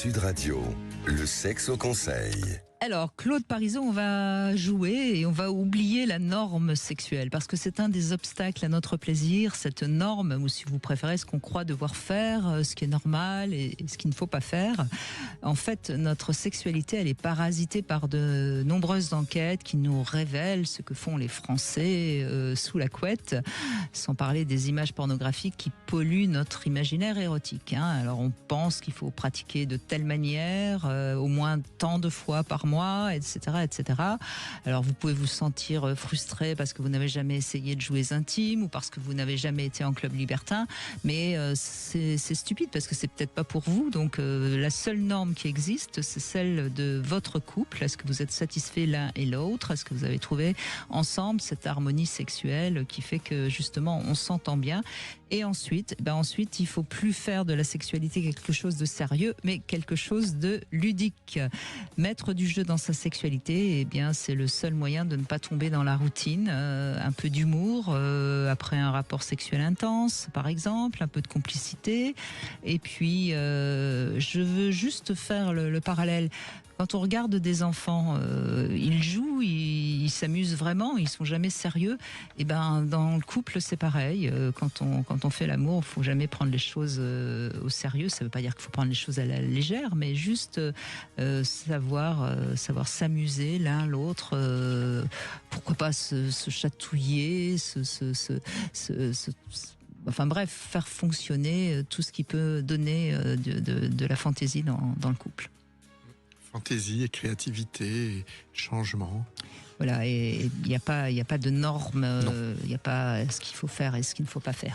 Sud Radio, le sexe au conseil. Alors, Claude Parisot, on va jouer et on va oublier la norme sexuelle parce que c'est un des obstacles à notre plaisir, cette norme, ou si vous préférez, ce qu'on croit devoir faire, ce qui est normal et ce qu'il ne faut pas faire. En fait, notre sexualité, elle est parasitée par de nombreuses enquêtes qui nous révèlent ce que font les Français sous la couette, sans parler des images pornographiques qui polluent notre imaginaire érotique. Alors, on pense qu'il faut pratiquer de telle manière, au moins tant de fois par mois, etc., etc. Alors vous pouvez vous sentir frustré parce que vous n'avez jamais essayé de jouets intimes ou parce que vous n'avez jamais été en club libertin, mais c'est stupide parce que c'est peut-être pas pour vous. Donc la seule norme qui existe, c'est celle de votre couple. Est-ce que vous êtes satisfaits l'un et l'autre? Est-ce que vous avez trouvé ensemble cette harmonie sexuelle qui fait que justement on s'entend bien? Et ensuite, il faut plus faire de la sexualité quelque chose de sérieux, mais quelque chose de ludique. Mettre du jeu dans sa sexualité, c'est le seul moyen de ne pas tomber dans la routine. Un peu d'humour après un rapport sexuel intense, par exemple, un peu de complicité. Et puis, je veux juste faire le parallèle. Quand on regarde des enfants, ils jouent, ils s'amusent vraiment, ils sont jamais sérieux. Et dans le couple, c'est pareil. Quand on fait l'amour, il faut jamais prendre les choses au sérieux. Ça veut pas dire qu'il faut prendre les choses à la légère, mais juste savoir s'amuser l'un l'autre. Pourquoi pas se chatouiller, enfin bref, faire fonctionner tout ce qui peut donner de la fantaisie dans le couple. Fantaisie et créativité, et changement. Voilà, et il n'y a pas de normes, il n'y a pas ce qu'il faut faire et ce qu'il ne faut pas faire.